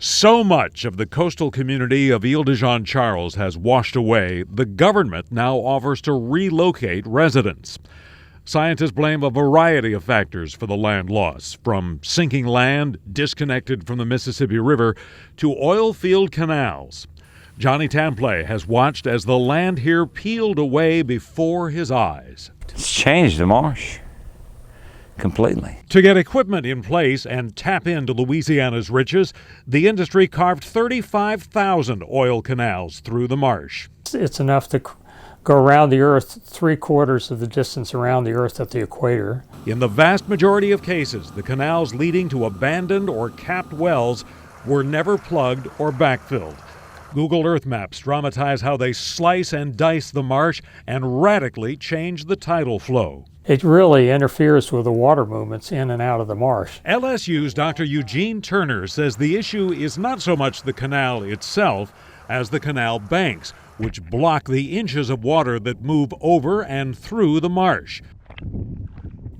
So much of the coastal community of Ile-de-Jean-Charles has washed away, the government now offers to relocate residents. Scientists blame a variety of factors for the land loss, from sinking land disconnected from the Mississippi River to oil field canals. Johnny Tamplay has watched as the land here peeled away before his eyes. It's changed the marsh completely. To get equipment in place and tap into Louisiana's riches, the industry carved 35,000 oil canals through the marsh. It's enough to go around the Earth 3/4 of the distance around the Earth at the equator. In the vast majority of cases, the canals leading to abandoned or capped wells were never plugged or backfilled. Google Earth Maps dramatize how they slice and dice the marsh and radically change the tidal flow. It really interferes with the water movements in and out of the marsh. LSU's Dr. Eugene Turner says the issue is not so much the canal itself as the canal banks, which block the inches of water that move over and through the marsh.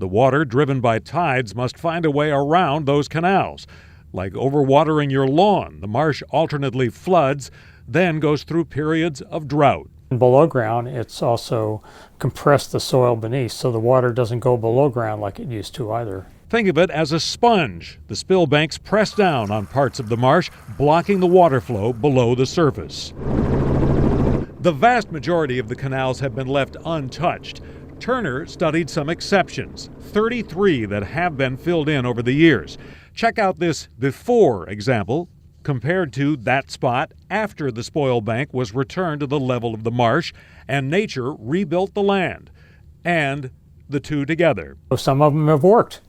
The water driven by tides must find a way around those canals. Like overwatering your lawn, the marsh alternately floods, then goes through periods of drought. Below ground, it's also compressed the soil beneath, so the water doesn't go below ground like it used to either. Think of it as a sponge. The spill banks press down on parts of the marsh, blocking the water flow below the surface. The vast majority of the canals have been left untouched. Turner studied some exceptions, 33 that have been filled in over the years. Check out this before example compared to that spot after the spoil bank was returned to the level of the marsh and nature rebuilt the land, and the two together. Some of them have worked.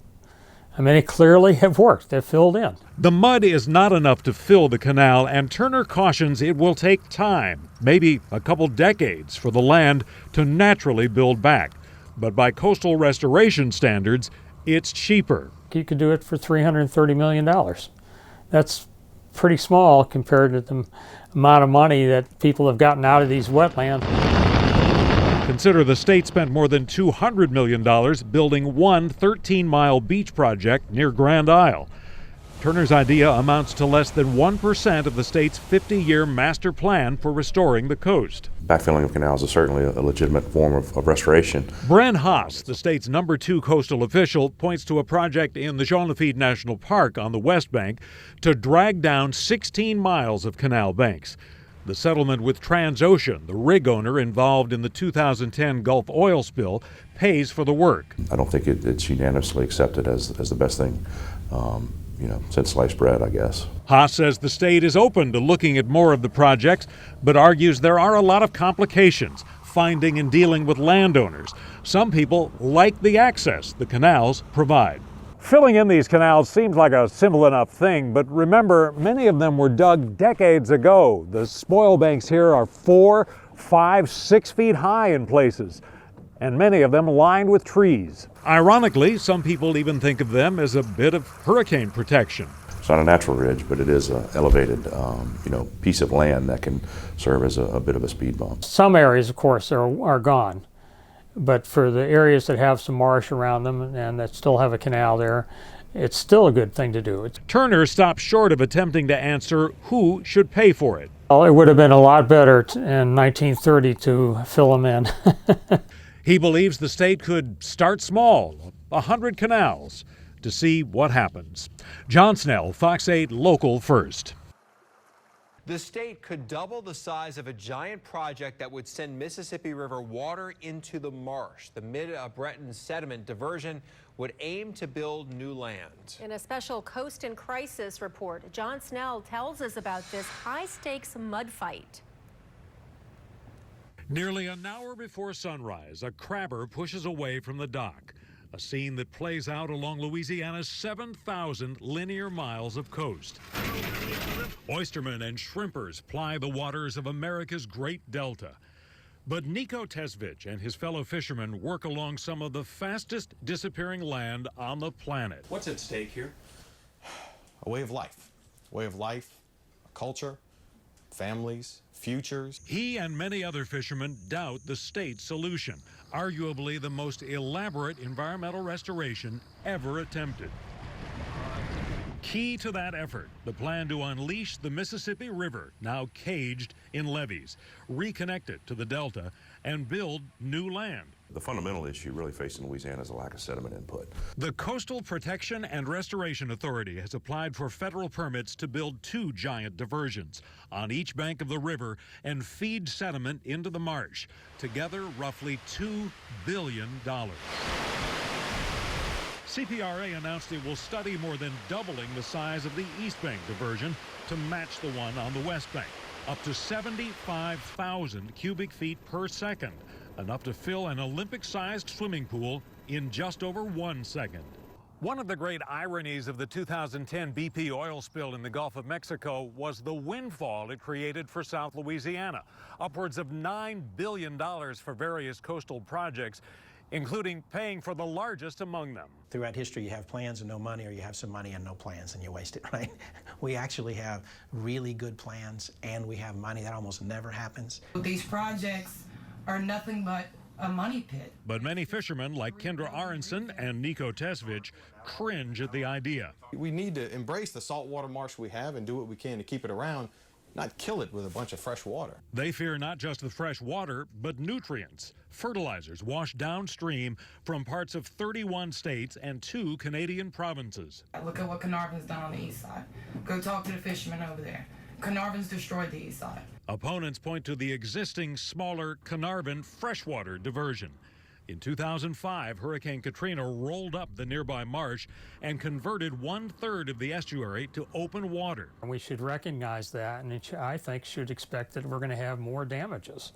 I mean, they clearly have worked. They're filled in. The mud is not enough to fill the canal, and Turner cautions it will take time, maybe a couple decades, for the land to naturally build back. But by coastal restoration standards, it's cheaper. You could do it for $330 million. That's pretty small compared to the amount of money that people have gotten out of these wetlands. Consider the state spent more than $200 million building one 13-mile beach project near Grand Isle. Turner's idea amounts to less than 1% of the state's 50-year master plan for restoring the coast. Backfilling of canals is certainly a legitimate form of restoration. Bren Haas, the state's number 2 coastal official, points to a project in the Jean Lafitte National Park on the West Bank to drag down 16 miles of canal banks. The settlement with Transocean, the rig owner involved in the 2010 Gulf oil spill, pays for the work. I don't think it's unanimously accepted as the best thing, since sliced bread, I guess. Haas says the state is open to looking at more of the projects, but argues there are a lot of complications finding and dealing with landowners. Some people like the access the canals provide. Filling in these canals seems like a simple enough thing, but remember, many of them were dug decades ago. The spoil banks here are 4, 5, 6 feet high in places, and many of them lined with trees. Ironically, some people even think of them as a bit of hurricane protection. It's not a natural ridge, but it is an elevated, piece of land that can serve as a bit of a speed bump. Some areas, of course, are gone. But for the areas that have some marsh around them and that still have a canal there, it's still a good thing to do. Turner stopped short of attempting to answer who should pay for it. Well, it would have been a lot better in 1930 to fill them in. He believes the state could start small, 100 canals, to see what happens. John Snell, Fox 8 Local First. The state could double the size of a giant project that would send Mississippi River water into the marsh. The Mid-Breton sediment diversion would aim to build new land. In a special Coast in Crisis report, John Snell tells us about this high-stakes mud fight. Nearly an hour before sunrise, a crabber pushes away from the dock, a scene that plays out along Louisiana's 7,000 linear miles of coast. Oystermen and shrimpers ply the waters of America's Great Delta. But Nico Tesvich and his fellow fishermen work along some of the fastest disappearing land on the planet. What's at stake here? A way of life. A culture, families, futures. He and many other fishermen doubt the state's solution, arguably the most elaborate environmental restoration ever attempted. Key to that effort, the plan to unleash the Mississippi River, now caged in levees, reconnect it to the delta, and build new land. The fundamental issue really facing Louisiana is a lack of sediment input. The Coastal Protection and Restoration Authority has applied for federal permits to build 2 giant diversions on each bank of the river and feed sediment into the marsh, together roughly $2 billion. CPRA announced it will study more than doubling the size of the East Bank diversion to match the one on the West Bank, up to 75,000 cubic feet per second, enough to fill an Olympic-sized swimming pool in just over 1 second. One of the great ironies of the 2010 BP oil spill in the Gulf of Mexico was the windfall it created for South Louisiana, upwards of $9 billion for various coastal projects, including paying for the largest among them. Throughout history, you have plans and no money, or you have some money and no plans and you waste it, right? We actually have really good plans and we have money. That almost never happens. These projects are nothing but a money pit. But many fishermen like Kendra Aronson and Nico Tesvich cringe at the idea. We need to embrace the saltwater marsh we have and do what we can to keep it around, not kill it with a bunch of fresh water. They fear not just the fresh water, but nutrients, fertilizers washed downstream from parts of 31 states and 2 Canadian provinces. Look at what Carnarvon's done on the east side. Go talk to the fishermen over there. Carnarvon's destroyed the east side. Opponents point to the existing smaller Carnarvon freshwater diversion. In 2005, Hurricane Katrina rolled up the nearby marsh and converted 1/3 of the estuary to open water. We should recognize that, and I think should expect that we're going to have more damages.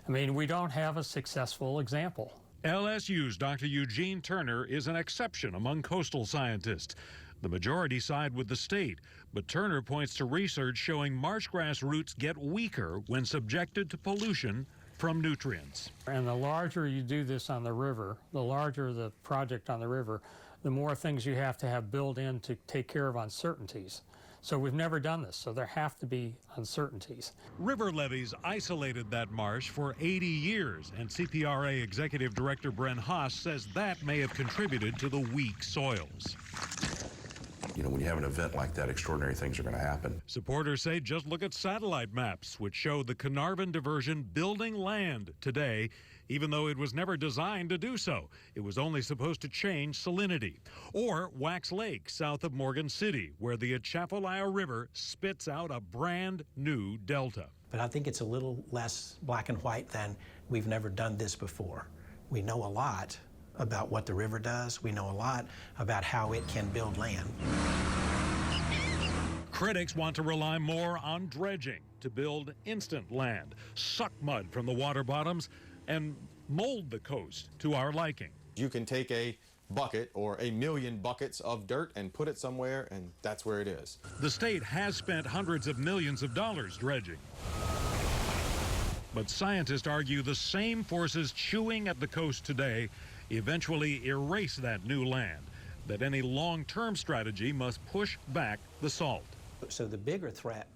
I mean, we don't have a successful example. LSU's Dr. Eugene Turner is an exception among coastal scientists. The majority side with the state, but Turner points to research showing marsh grass roots get weaker when subjected to pollution from nutrients. And the larger you do this on the river, the larger the project on the river, the more things you have to have built in to take care of uncertainties. So we've never done this, so there have to be uncertainties. River levees isolated that marsh for 80 years, and CPRA Executive Director Bren Haas says that may have contributed to the weak soils. You know, when you have an event like that, extraordinary things are going to happen. Supporters say just look at satellite maps, which show the Carnarvon diversion building land today, even though it was never designed to do so. It was only supposed to change salinity. Or Wax Lake, south of Morgan City, where the Atchafalaya River spits out a brand new delta. But I think it's a little less black and white than we've never done this before. We know a lot about what the river does. We know a lot about how it can build land. Critics want to rely more on dredging to build instant land, suck mud from the water bottoms, and mold the coast to our liking. You can take a bucket or 1 million buckets of dirt and put it somewhere, and that's where it is. The state has spent hundreds of millions of dollars dredging. But scientists argue the same forces chewing at the coast today eventually erase that new land, that any long-term strategy must push back the salt. So the bigger threat,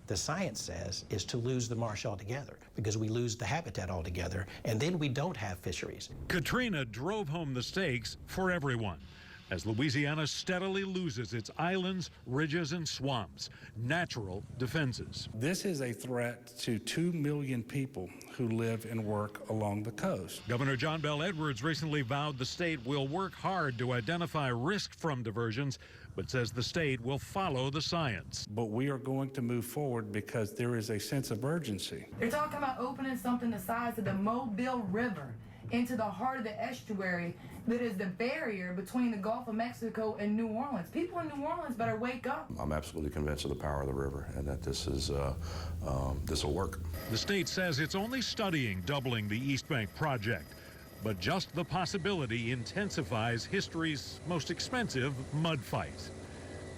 the science says, is to lose the marsh altogether, because we lose the habitat altogether, and then we don't have fisheries. Katrina drove home the stakes for everyone, as Louisiana steadily loses its islands, ridges, and swamps, natural defenses. This is a threat to 2 million people who live and work along the coast. Governor John Bel Edwards recently vowed the state will work hard to identify risk from diversions, but says the state will follow the science. But we are going to move forward because there is a sense of urgency. They're talking about opening something the size of the Mobile River into the heart of the estuary that is the barrier between the Gulf of Mexico and New Orleans. People in New Orleans better wake up. I'm absolutely convinced of the power of the river and that this will work. The state says it's only studying doubling the East Bank project, but just the possibility intensifies history's most expensive mud fight.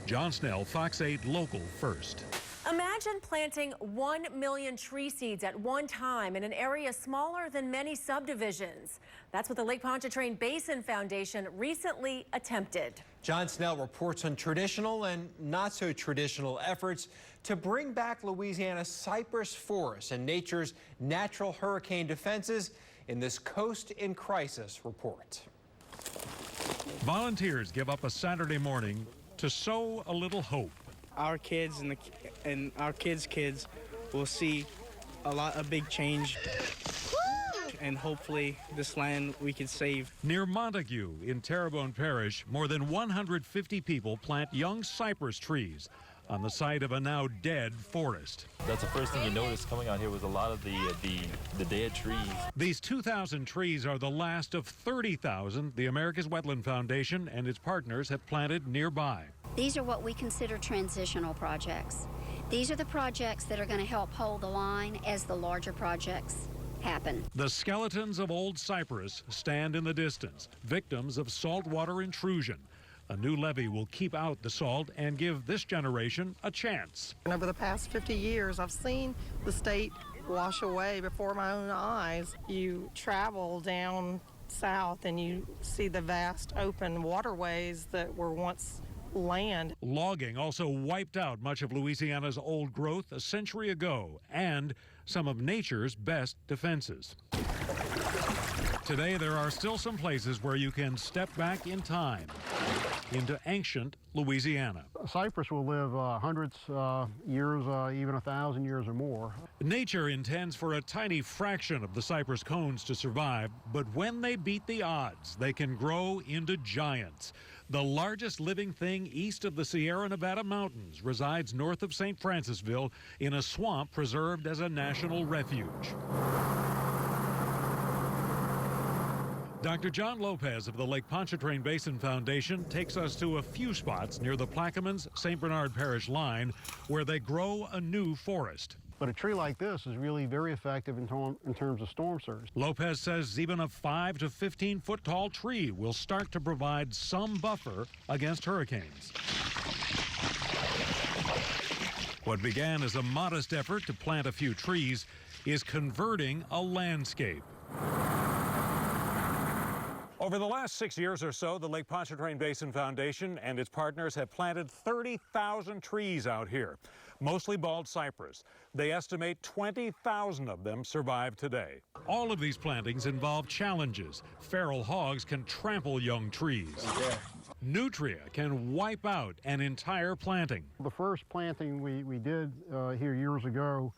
John Snell, Fox 8 Local First. Imagine planting 1 million tree seeds at one time in an area smaller than many subdivisions. That's what the Lake Pontchartrain Basin Foundation recently attempted. John Snell reports on traditional and not so traditional efforts to bring back Louisiana's cypress forests and nature's natural hurricane defenses in this Coast in Crisis report. Volunteers give up a Saturday morning to sow a little hope. Our kids and our kids' kids will see a big change, and hopefully this land we can save. Near Montague in Terrebonne Parish, more than 150 people plant young cypress trees on the site of a now dead forest. That's the first thing you noticed coming out here was a lot of the dead trees. These 2,000 trees are the last of 30,000 the America's Wetland Foundation and its partners have planted nearby. These are what we consider transitional projects. These are the projects that are going to help hold the line as the larger projects happen. The skeletons of old cypress stand in the distance, victims of saltwater intrusion. A new levee will keep out the salt and give this generation a chance. And over the past 50 years, I've seen the state wash away before my own eyes. You travel down south and you see the vast open waterways that were once land. Logging also wiped out much of Louisiana's old growth a century ago and some of nature's best defenses. Today, there are still some places where you can step back in time into ancient Louisiana. Cypress will live hundreds years, even 1,000 years or more. Nature intends for a tiny fraction of the cypress cones to survive, but when they beat the odds, they can grow into giants. The largest living thing east of the Sierra Nevada mountains resides north of St. Francisville in a swamp preserved as a national refuge. Dr. John Lopez of the Lake Pontchartrain Basin Foundation takes us to a few spots near the Plaquemines-St. Bernard Parish line where they grow a new forest. But a tree like this is really very effective in terms of storm surge. Lopez says even a 5 to 15 foot tall tree will start to provide some buffer against hurricanes. What began as a modest effort to plant a few trees is converting a landscape. Over the last 6 years or so, the Lake Pontchartrain Basin Foundation and its partners have planted 30,000 trees out here, mostly bald cypress. They estimate 20,000 of them survive today. All of these plantings involve challenges. Feral hogs can trample young trees. Nutria can wipe out an entire planting. The first planting we did here years ago,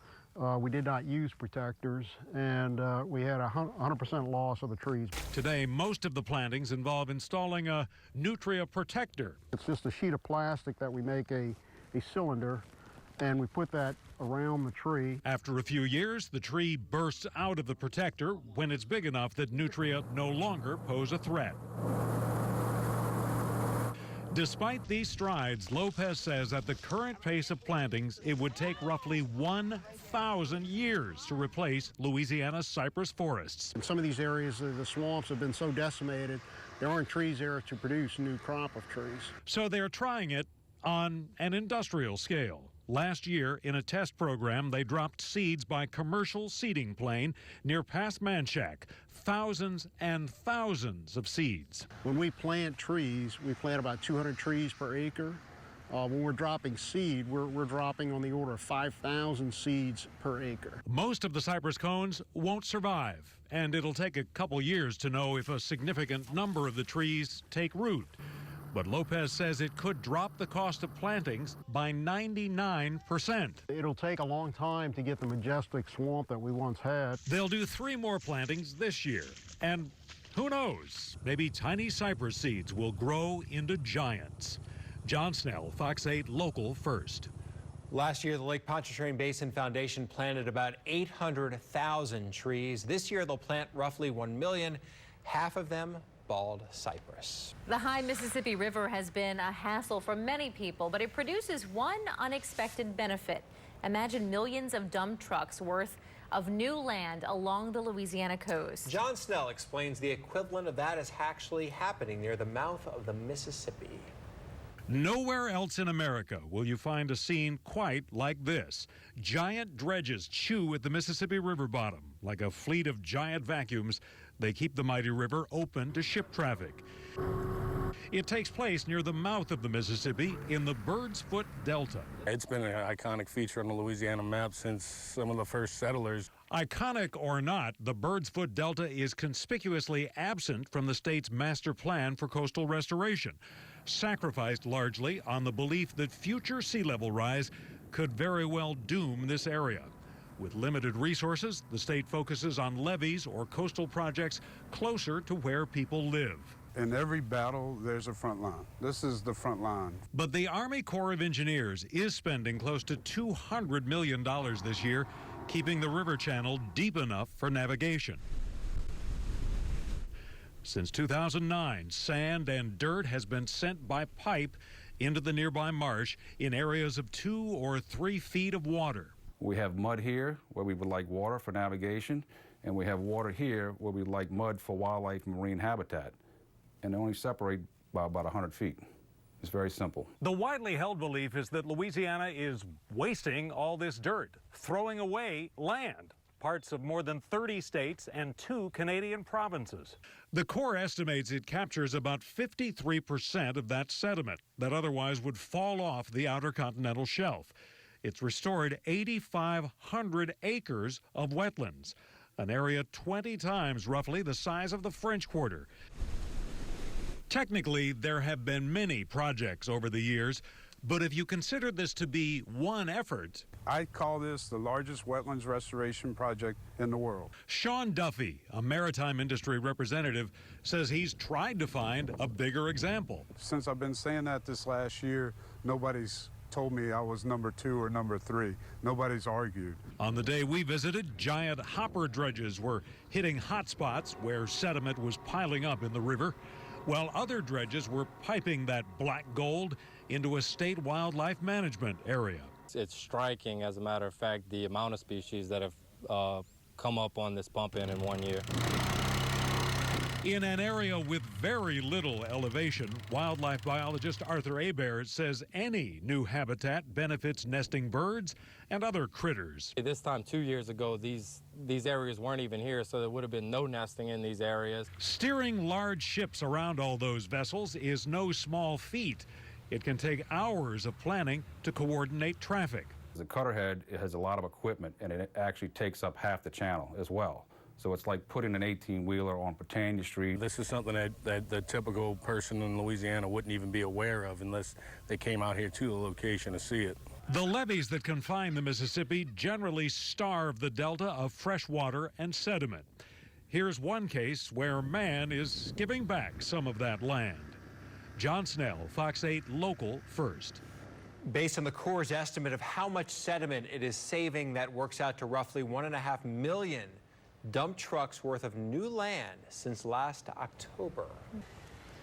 we did not use protectors, and we had a 100% loss of the trees. Today, most of the plantings involve installing a nutria protector. It's just a sheet of plastic that we make a cylinder, and we put that around the tree. After a few years, the tree bursts out of the protector when it's big enough that nutria no longer pose a threat. Despite these strides, Lopez says at the current pace of plantings, it would take roughly 1,000 years to replace Louisiana's cypress forests. In some of these areas, the swamps have been so decimated, there aren't trees there to produce a new crop of trees. So they're trying it on an industrial scale. Last year, in a test program, they dropped seeds by commercial seeding plane near Pass Manchac. Thousands and thousands of seeds. When we plant trees, we plant about 200 trees per acre. When we're dropping seed, we're dropping on the order of 5,000 seeds per acre. Most of the cypress cones won't survive, and it'll take a couple years to know if a significant number of the trees take root. But Lopez says it could drop the cost of plantings by 99%. It'll take a long time to get the majestic swamp that we once had. They'll do 3 more plantings this year. And who knows, maybe tiny cypress seeds will grow into giants. John Snell, Fox 8 Local First. Last year, the Lake Pontchartrain Basin Foundation planted about 800,000 trees. This year, they'll plant roughly 1 million, half of them bald cypress. The high Mississippi River has been a hassle for many people, but it produces one unexpected benefit. Imagine millions of dump trucks worth of new land along the Louisiana coast. John Snell explains the equivalent of that is actually happening near the mouth of the Mississippi. Nowhere else in America will you find a scene quite like this. Giant dredges chew at the Mississippi River bottom. Like a fleet of giant vacuums, they keep the mighty river open to ship traffic. It takes place near the mouth of the Mississippi in the Bird's Foot Delta. It's been an iconic feature on the Louisiana map since some of the first settlers. Iconic or not, the Bird's Foot Delta is conspicuously absent from the state's master plan for coastal restoration. sacrificed largely on the belief that future sea level rise could very well doom this area. With limited resources, the state focuses on levees or coastal projects closer to where people live. In every battle, there's a front line. This is the front line. But the Army Corps of Engineers is spending close to $200 million this year, keeping the river channel deep enough for navigation. Since 2009, sand and dirt has been sent by pipe into the nearby marsh in areas of 2 or 3 feet of water. We have mud here where we would like water for navigation, and we have water here where we like mud for wildlife and marine habitat. And they only separate by about 100 feet. It's very simple. The widely held belief is that Louisiana is wasting all this dirt, throwing away land, parts of more than 30 states and 2 Canadian provinces. The Corps estimates it captures about 53% of that sediment that otherwise would fall off the outer continental shelf. It's restored 8,500 acres of wetlands, an area 20 times roughly the size of the French Quarter. Technically, there have been many projects over the years, but if you consider this to be one effort, I call this the largest wetlands restoration project in the world. Sean Duffy, a maritime industry representative, says he's tried to find a bigger example. Since I've been saying that this last year, nobody's told me I was number 2 or number 3. Nobody's argued. On the day we visited, giant hopper dredges were hitting hot spots where sediment was piling up in the river, while other dredges were piping that black gold into a state wildlife management area. It's striking, as a matter of fact, the amount of species that have come up on this pump in 1 year. In an area with very little elevation, wildlife biologist Arthur Hebert says any new habitat benefits nesting birds and other critters. This time 2 years ago, these areas weren't even here, so there would have been no nesting in these areas. Steering large ships around all those vessels is no small feat. It can take hours of planning to coordinate traffic. The cutterhead has a lot of equipment, and it actually takes up half the channel as well. So it's like putting an 18-wheeler on Britannia Street. This is something that the typical person in Louisiana wouldn't even be aware of unless they came out here to the location to see it. The levees that confine the Mississippi generally starve the delta of fresh water and sediment. Here's one case where man is giving back some of that land. John Snell, Fox 8 Local First. Based on the Corps' estimate of how much sediment it is saving, that works out to roughly 1.5 million dump trucks worth of new land since last October.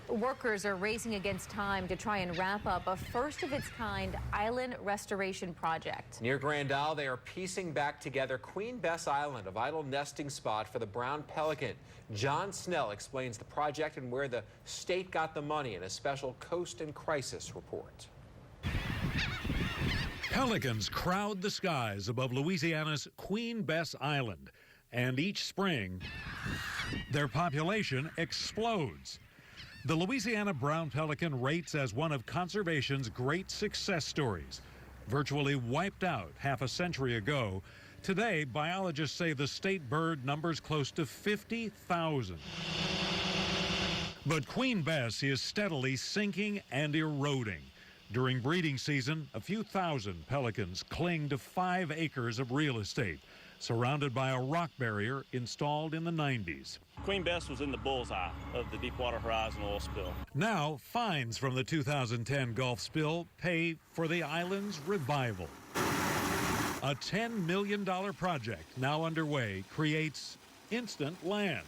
Workers are racing against time to try and wrap up a first-of-its-kind island restoration project. Near Grand Isle, they are piecing back together Queen Bess Island, a vital nesting spot for the brown pelican. John Snell explains the project and where the state got the money in a special Coast and Crisis report. Pelicans crowd the skies above Louisiana's Queen Bess Island, and each spring, their population explodes. The Louisiana brown pelican rates as one of conservation's great success stories. Virtually wiped out half a century ago, today biologists say the state bird numbers close to 50,000. But Queen Bess is steadily sinking and eroding. During breeding season, a few thousand pelicans cling to 5 acres of real estate, surrounded by a rock barrier installed in the 90s. Queen Bess was in the bullseye of the Deepwater Horizon oil spill. Now, fines from the 2010 Gulf spill pay for the island's revival. A $10 million project now underway creates instant land,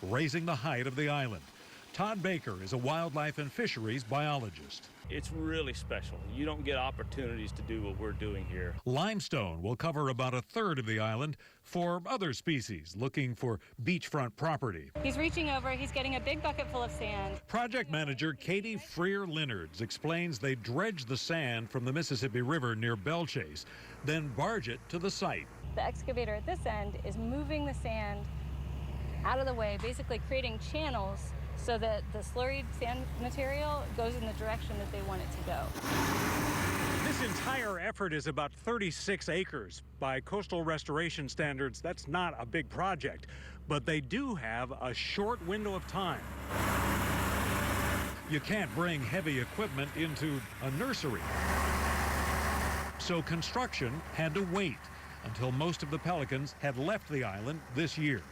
raising the height of the island. Todd Baker is a wildlife and fisheries biologist. It's really special. You don't get opportunities to do what we're doing here. Limestone will cover about 1/3 of the island for other species looking for beachfront property. He's reaching over, he's getting a big bucket full of sand. Project manager Katie Freer-Leonards explains they dredge the sand from the Mississippi River near Belchase, then barge it to the site. The excavator at this end is moving the sand out of the way, basically creating channels so that the slurried sand material goes in the direction that they want it to go. This entire effort is about 36 acres. By coastal restoration standards, that's not a big project, but they do have a short window of time. You can't bring heavy equipment into a nursery. So construction had to wait until most of the pelicans had left the island this year.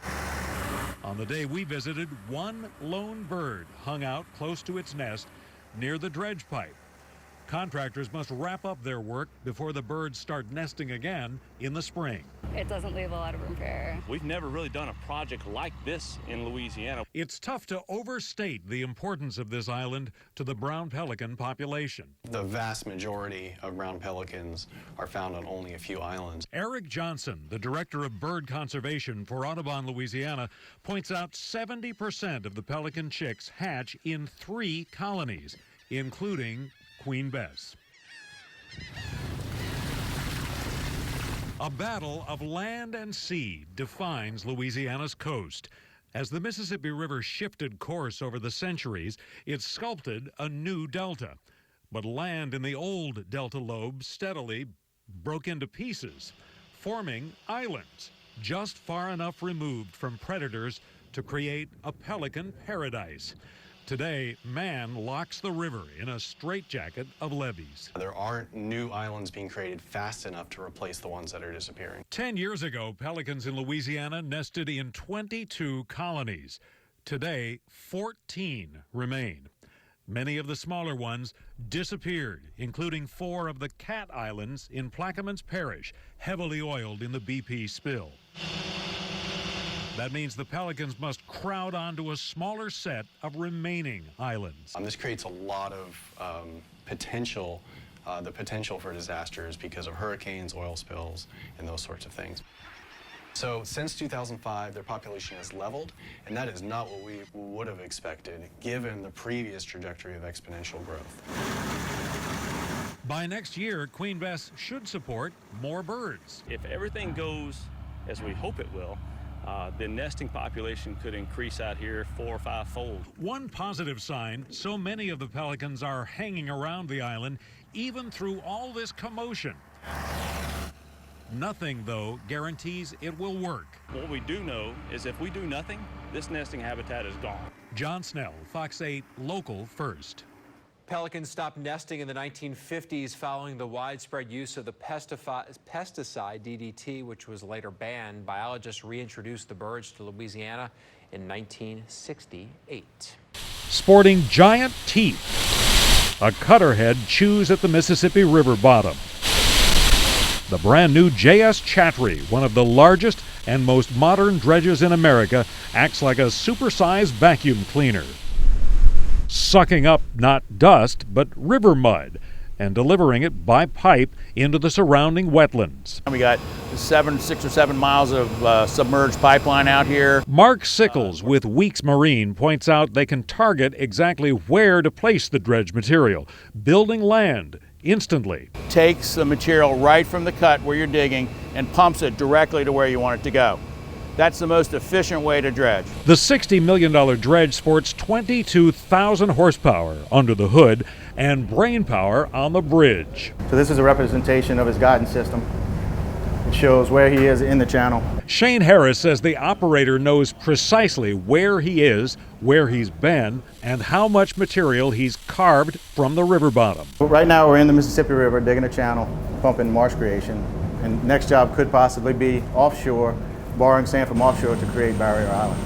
On the day we visited, one lone bird hung out close to its nest near the dredge pipe. Contractors must wrap up their work before the birds start nesting again in the spring. It doesn't leave a lot of room for error. We've never really done a project like this in Louisiana. It's tough to overstate the importance of this island to the brown pelican population. The vast majority of brown pelicans are found on only a few islands. Eric Johnson, the director of bird conservation for Audubon, Louisiana, points out 70% of the pelican chicks hatch in 3 colonies, including Queen Bess. A battle of land and sea defines Louisiana's coast. As the Mississippi River shifted course over the centuries, it sculpted a new delta. But land in the old delta lobe steadily broke into pieces, forming islands just far enough removed from predators to create a pelican paradise. Today, man locks the river in a straitjacket of levees. There aren't new islands being created fast enough to replace the ones that are disappearing. 10 years ago, pelicans in Louisiana nested in 22 colonies. Today, 14 remain. Many of the smaller ones disappeared, including 4 of the Cat Islands in Plaquemines Parish, heavily oiled in the BP spill. That means the pelicans must crowd onto a smaller set of remaining islands. This creates a lot of potential, the potential for disasters because of hurricanes, oil spills, and those sorts of things. So since 2005, their population has leveled, and that is not what we would have expected given the previous trajectory of exponential growth. By next year, Queen Bess should support more birds. If everything goes as we hope it will, the nesting population could increase out here 4 or 5-fold. One positive sign, so many of the pelicans are hanging around the island, even through all this commotion. Nothing, though, guarantees it will work. What we do know is if we do nothing, this nesting habitat is gone. John Snell, Fox 8, Local First. Pelicans stopped nesting in the 1950s following the widespread use of the pesticide DDT, which was later banned. Biologists reintroduced the birds to Louisiana in 1968. Sporting giant teeth, a cutterhead chews at the Mississippi River bottom. The brand new J.S. Chatry, one of the largest and most modern dredges in America, acts like a supersized vacuum cleaner, sucking up not dust but river mud and delivering it by pipe into the surrounding wetlands. We got 6 or 7 miles of submerged pipeline out here. Mark Sickles with Weeks Marine points out they can target exactly where to place the dredge material, building land instantly. Takes the material right from the cut where you're digging and pumps it directly to where you want it to go. That's the most efficient way to dredge. The $60 million dredge sports 22,000 horsepower under the hood and brain power on the bridge. So this is a representation of his guidance system. It shows where he is in the channel. Shane Harris says the operator knows precisely where he is, where he's been, and how much material he's carved from the river bottom. Right now we're in the Mississippi River digging a channel, pumping marsh creation, and next job could possibly be offshore, borrowing sand from offshore to create Barrier Island.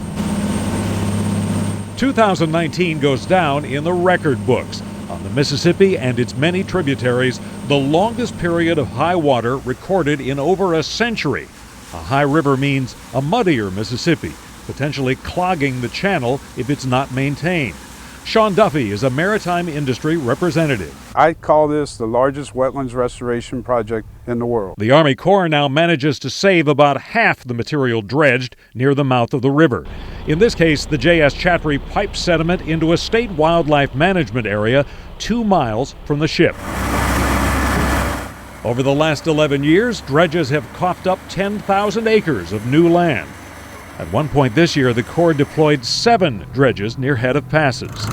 2019 goes down in the record books. On the Mississippi and its many tributaries, the longest period of high water recorded in over a century. A high river means a muddier Mississippi, potentially clogging the channel if it's not maintained. Sean Duffy is a maritime industry representative. I call this the largest wetlands restoration project in the world. The Army Corps now manages to save about half the material dredged near the mouth of the river. In this case, the J.S. Chatry piped sediment into a state wildlife management area 2 miles from the ship. Over the last 11 years, dredges have coughed up 10,000 acres of new land. At one point this year, the Corps deployed 7 dredges near head of passes.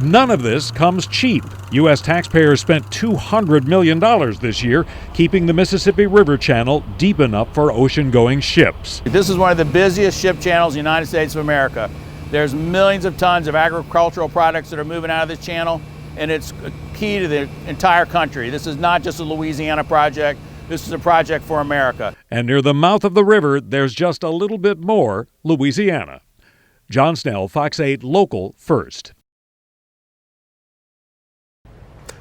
None of this comes cheap. U.S. taxpayers spent $200 million this year keeping the Mississippi River Channel deep enough for ocean-going ships. This is one of the busiest ship channels in the United States of America. There's millions of tons of agricultural products that are moving out of this channel, and it's key to the entire country. This is not just a Louisiana project. This is a project for America. And near the mouth of the river, there's just a little bit more Louisiana. John Snell, Fox 8 Local First.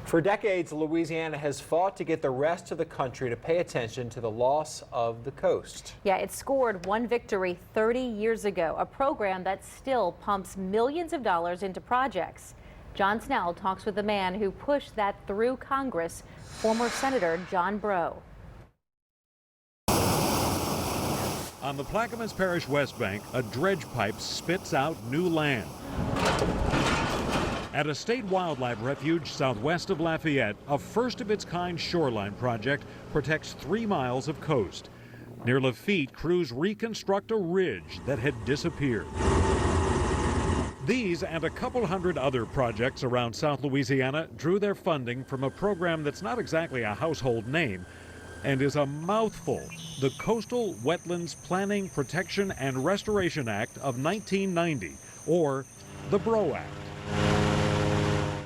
For decades, Louisiana has fought to get the rest of the country to pay attention to the loss of the coast. Yeah, it scored one victory 30 years ago, a program that still pumps millions of dollars into projects. John Snell talks with the man who pushed that through Congress, former Senator John Breaux. On the Plaquemines Parish West Bank, a dredge pipe spits out new land. At a state wildlife refuge southwest of Lafayette, a first-of-its-kind shoreline project protects 3 miles of coast. Near Lafitte, crews reconstruct a ridge that had disappeared. These and a couple hundred other projects around South Louisiana drew their funding from a program that's not exactly a household name and is a mouthful: the Coastal Wetlands Planning, Protection, and Restoration Act of 1990, or the Breaux Act.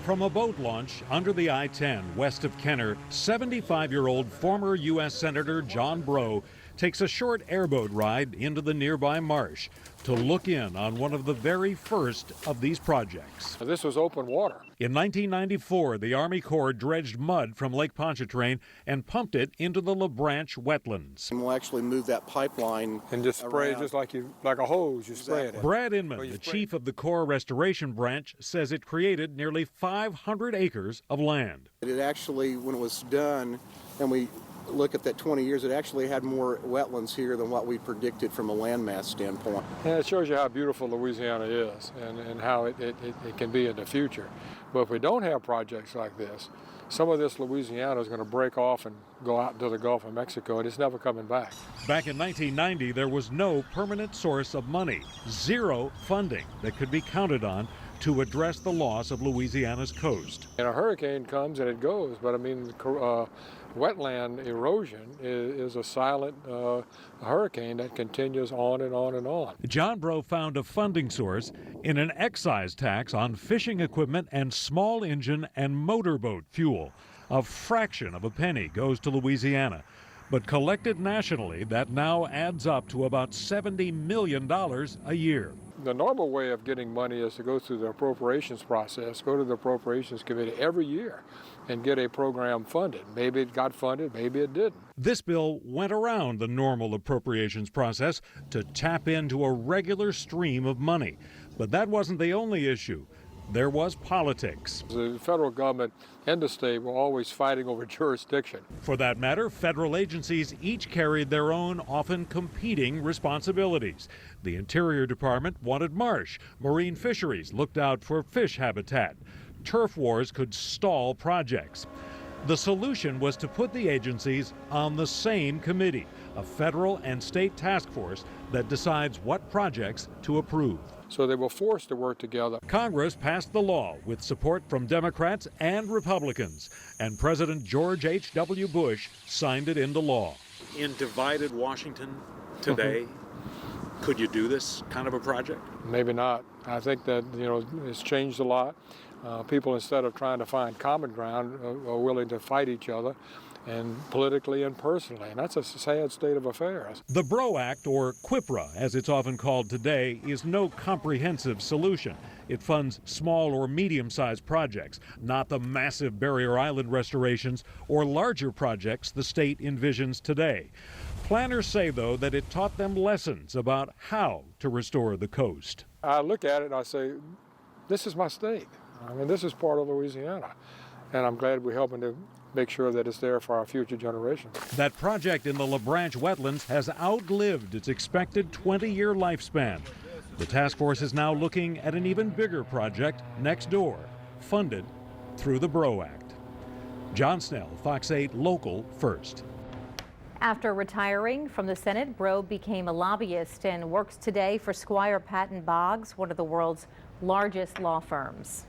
From a boat launch under the I-10 west of Kenner, 75-year-old former U.S. Senator John Breaux takes a short airboat ride into the nearby marsh to look in on one of the very first of these projects. This was open water. In 1994, the Army Corps dredged mud from Lake Pontchartrain and pumped it into the LaBranche wetlands. And we'll actually move that pipeline and just spray it just like a hose, you spray it. Brad Inman, the chief of the Corps Restoration Branch, says it created nearly 500 acres of land. It actually, when it was done, and we look at that 20 years, it actually had more wetlands here than what we predicted from a landmass standpoint. And it shows you how beautiful Louisiana is and how it can be in the future. But if we don't have projects like this, some of this Louisiana is going to break off and go out into the Gulf of Mexico, and it's never coming back. Back in 1990, there was no permanent source of money, zero funding that could be counted on to address the loss of Louisiana's coast. And a hurricane comes and it goes, but I mean, wetland erosion is a silent hurricane that continues on and on and on. John Breaux found a funding source in an excise tax on fishing equipment and small engine and motorboat fuel. A fraction of a penny goes to Louisiana. But collected nationally, that now adds up to about $70 million a year. The normal way of getting money is to go through the appropriations process, go to the appropriations committee every year and get a program funded. Maybe it got funded, maybe it didn't. This bill went around the normal appropriations process to tap into a regular stream of money. But that wasn't the only issue. There was politics. The federal government and the state were always fighting over jurisdiction. For that matter, federal agencies each carried their own, often competing responsibilities. The Interior Department wanted marsh. Marine Fisheries looked out for fish habitat. Turf wars could stall projects. The solution was to put the agencies on the same committee, a federal and state task force that decides what projects to approve. So they were forced to work together. Congress passed the law with support from Democrats and Republicans, and President George H.W. Bush signed it into law. In divided Washington today, could you do this kind of a project? Maybe not. I think that, it's changed a lot. People, instead of trying to find common ground, are willing to fight each other, and politically and personally, and that's a sad state of affairs. The Breaux Act, or QIPRA as it's often called today, is no comprehensive solution. It funds small or medium-sized projects, not the massive Barrier Island restorations or larger projects the state envisions today. Planners say, though, that it taught them lessons about how to restore the coast. I look at it and I say, this is my state. I mean, this is part of Louisiana, and I'm glad we're helping to make sure that it's there for our future generations. That project in the LaBranche wetlands has outlived its expected 20-year lifespan. The task force is now looking at an even bigger project next door, funded through the Breaux Act. John Snell, Fox 8 Local First. After retiring from the Senate, Breaux became a lobbyist and works today for Squire Patton Boggs, one of the world's largest law firms.